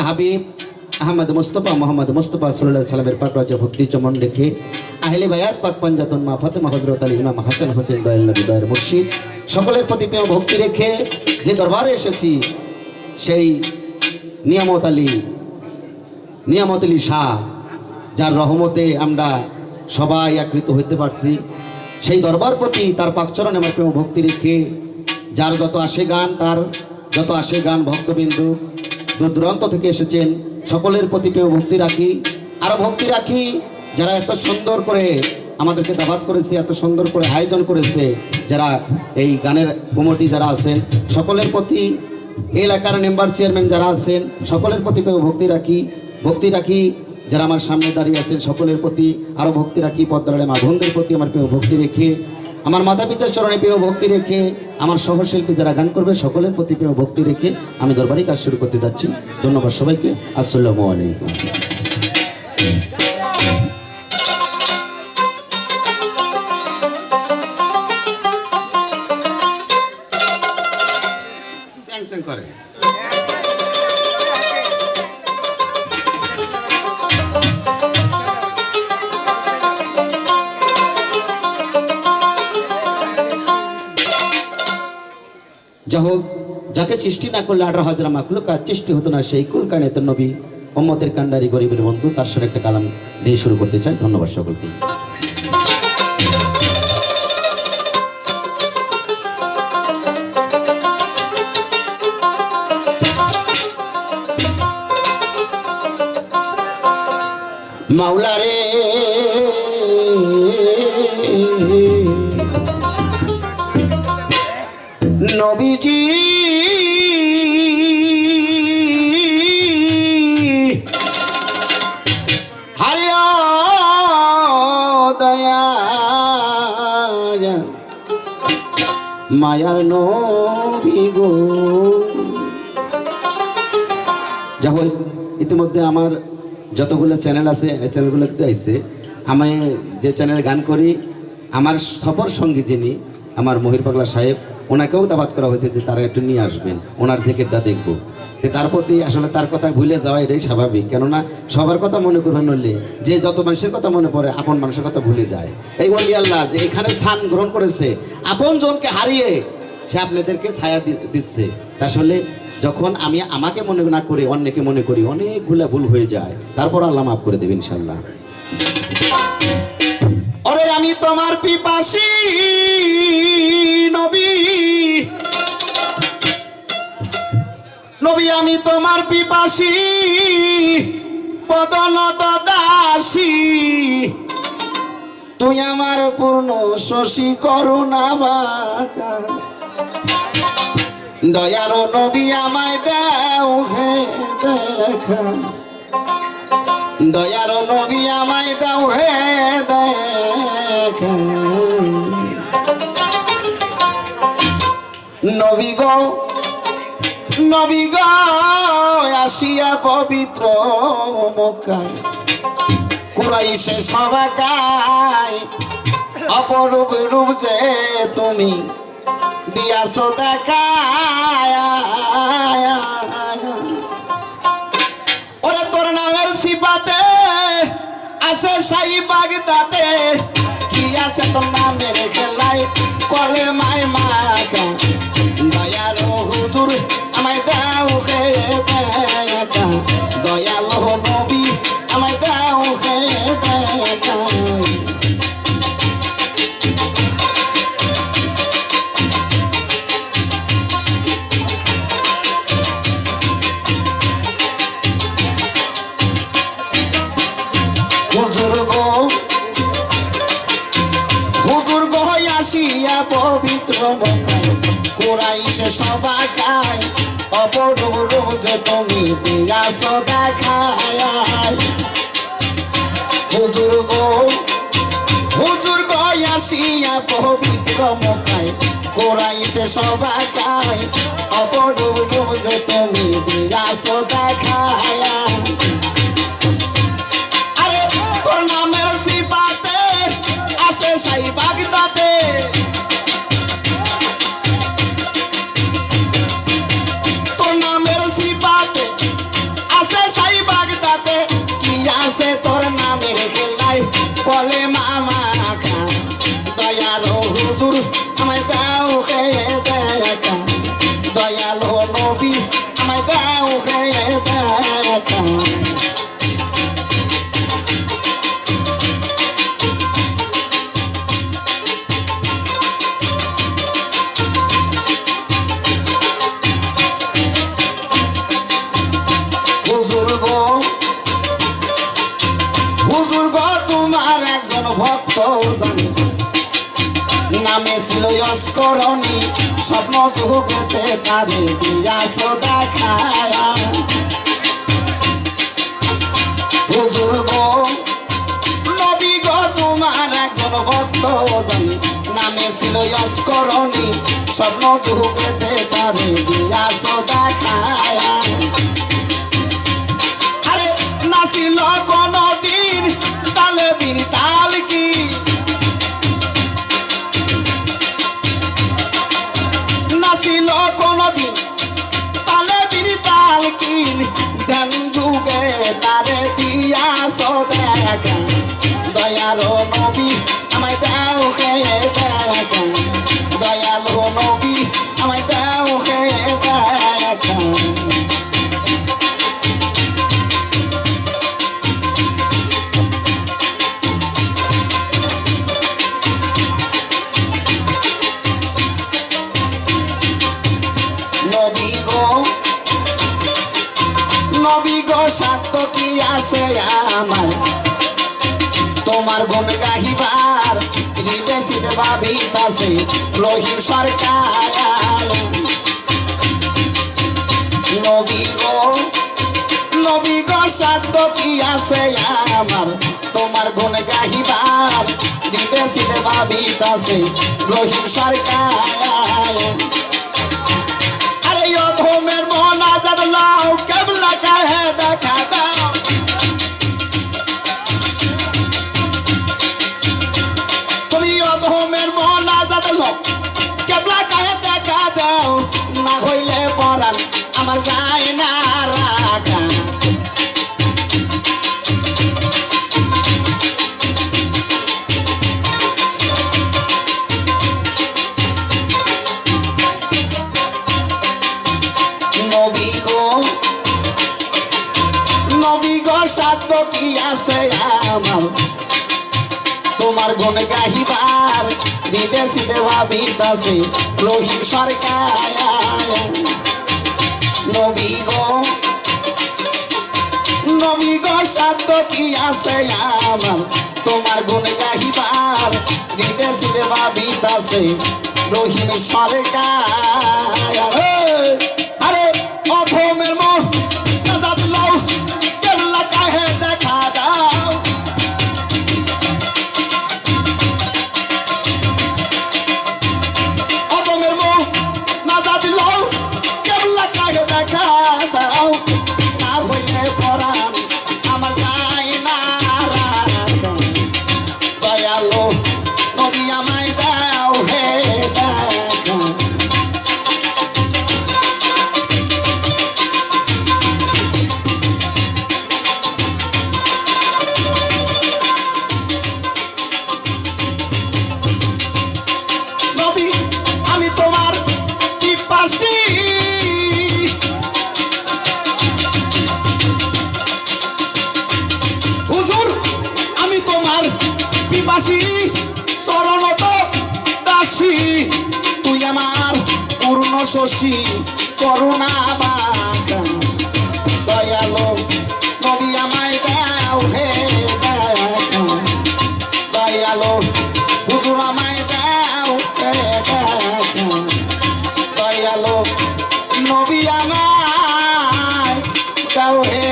হাবিব আহমদ মুস্তফা মোহাম্মদ মুস্তফা সাল্লাল্লাহু আলাইহি সাল্লামের পাক রাজা ভক্তি চমন রেখে আহলে বায়াত পাক পাঞ্জাতন মা ফাতেমা হযরত আলী ইমাম হাসান হোসেন দয়াল নবী দয়ার মুর্শিদ সকলের প্রতি প্রেম ভক্তি রেখে যে দরবারে এসেছি সেই নিয়ামত আলী শাহ যার রহমতে আমরা সবাই একত্রিত হইতে পারছি সেই দরবার প্রতি তার পাকচরণে আমার প্রেম ভক্তি রেখে যার যত আসে গান ভক্তবিন্দু দূর দূরান্ত থেকে এসেছেন সকলের প্রতি প্রেম ভক্তি রাখি আরও ভক্তি রাখি যারা এত সুন্দর করে আমাদেরকে দাওয়াত করেছে এত সুন্দর করে আয়োজন করেছে যারা এই গানের কমিটি যারা আছেন সকলের প্রতি এই এলাকার মেম্বার চেয়ারম্যান যারা আছেন সকলের প্রতি প্রেম ভক্তি রাখি যারা আমার সামনে দাঁড়িয়ে আছেন সকলের প্রতি আরও ভক্তি রাখি পদ্মারে মা বোনদের প্রতি আমার প্রেম ভক্তি রেখে আমার মাতা পিতার চরণে প্রেম ভক্তি রেখে আমার সহশিল্পী যারা গান করবে সকলের প্রতি প্রেম ভক্তি রেখে আমি দরবারি কাজ শুরু করতে যাচ্ছি ধন্যবাদ সবাইকে আসসালামু আলাইকুম করে যা হোক যাকে সৃষ্টি না করলে 18,000 মাখলুকাত সৃষ্টি হতো না সেই কুল কায়নাতের নবী উম্মতের কান্ডারি গরিবের বন্ধু তার সাথে একটা কালাম দিয়ে শুরু করতে চাই ধন্যবাদ সকলকে মাওলা রে নবীজি হারিয়া দয়া মায়ার নবী গো যা হোক ইতিমধ্যে আমার যতগুলো চ্যানেল আছে এই চ্যানেলগুলোতে আইছে আমি যে চ্যানেলে গান করি আমার সফর সঙ্গী যিনি আমার মহির পাগলা সাহেব ওনাকেও দাওয়াত করা হয়েছে যে তারা একটু নিয়ে আসবেন ওনার জ্যাকেটটা দেখবো তার প্রতি আসলে তার কথা ভুলে যাওয়া এটাই স্বাভাবিক কেননা সবার কথা মনে করবেন নইলে যে যত মানুষের কথা মনে পড়ে আপন মানুষের কথা ভুলে যায় এই ওলি আল্লাহ যে এখানে স্থান গ্রহণ করেছে আপন জনকে হারিয়ে সে আপনাদেরকে ছায়া দিচ্ছে আসলে যখন আমি আমাকে মনে না করে অন্যকে মনে করি অনেকগুলা ভুল হয়ে যায় তারপর আল্লাহ মাফ করে দেবে ইনশাল্লাহ ওরে আমি তোমার পিপাসী নবী আমি তোমার পিপাসী পদনত দাসী তুই আমার পূর্ণ শশী করুণা বাঁকা দয়ার নবী আমায় দাও হে দেখা দয়ার নবী আমায় দাও হে দেখা নবী গো আসিয়া পবিত্র মক্কায় কুরাইশে সবাকায় অপরূপ রূপ যে তুমি দিয়াছো দেখায় ওরে তোর নামের সিপাতে আছে সাই বাগদাতে কি আছে তোর নামের খেলায় কলে মাই মাকা দয়াল হুজুর আমায় দাও হে দেখা দয়াল নবী আমায় দাও হে দেখা হুজুর গো আসিয়া পবিত্র মক্কায় কুরাইশে সবাকায় অপরূপ যে তুমি দিয়াছো দেখায় হুজুর গো আসিয়া পবিত্র মক্কায় কুরাইশে সবাকায় অপরূপ যে তুমি দিয়াছো দেখায় আরে তোর নামের সিপাতে আছে সাই বাগদাতে তোর নামের সিপাতে আছে আমায় দাও হে দেখা, দয়ালো নবী আমায় দাও হে দেখা। হুজুর গো তোমার একজন ভক্ত জানি, নামে ছিল অস্করণী, স্বপ্ন যুগেতে তারে দিয়াছ দেখায়া। হুজুর গো নবী গো তোমার একজন ভক্ত জানি, নামে ছিল অস্করণী, স্বপ্ন যুগেতে তারে দিয়াছ দেখায়া। আরে নাছিল কোনদিন তালে বিন তাল কি, নাছিল কোনদিন তালে বিন তাল কি, ধ্যান যুগে তারে দিয়াছ দেখা, দয়ালো নবী আমায় দাও হে দেখা, দয়ালো নবী আমায় দাও হে দেখা। নবী গো সাধ্য কি আছে আমার তোমার গুণ গাহিবার, হৃদয় সিদ্ধ ভাবিতাছে রহিম সরকার। নবী গো সাধ্য কি আছে আমার তোমার গুণ গাহিবার, হৃদয় সিদ্ধ ভাবিতাছে রহিম সরকার। আরে অধমের মন আজাদ লাও কেবলা কাহে দেখা দাও, তুমি অধমের মন আজাদ লাও কেবলা কাহে দেখা দাও, না হইলে পরাণ আমার যায় না রাখা। নবী গো সাধ্য কি আছে আমার তোমার গুণ গাহিবার, হৃদয় সিদ্ধ ভাবিতাছে রহিম সরকার। নবী গো সাধ্য কি আছে আমার তোমার গুণ গাহিবার, হৃদয় সিদ্ধ ভাবিতাছে রহিম সরকার। আরে অধমের মোহ আজাদ লাও কেবলা কাহে দেখা দাও, অধমের মোহ আজাদ লাও কেবলা কাহে দেখা দাও, না হইলে পরাণ আমার যায় না রাখা, দয়ালো নবী আমায় দাও হে দেখা। নবী আমি তোমার পিপাসী, হুজুর আমি তোমার পিপাসী, চরণত দাসী, তুই আমার পূর্ণ শশী করুণা বাঁকা, দয়ালো নবী আমায় দাও হে দেখা, দয়ালো হুজুর আমায় দাও হে দেখা, দয়ালো নবী আমায় দাও হে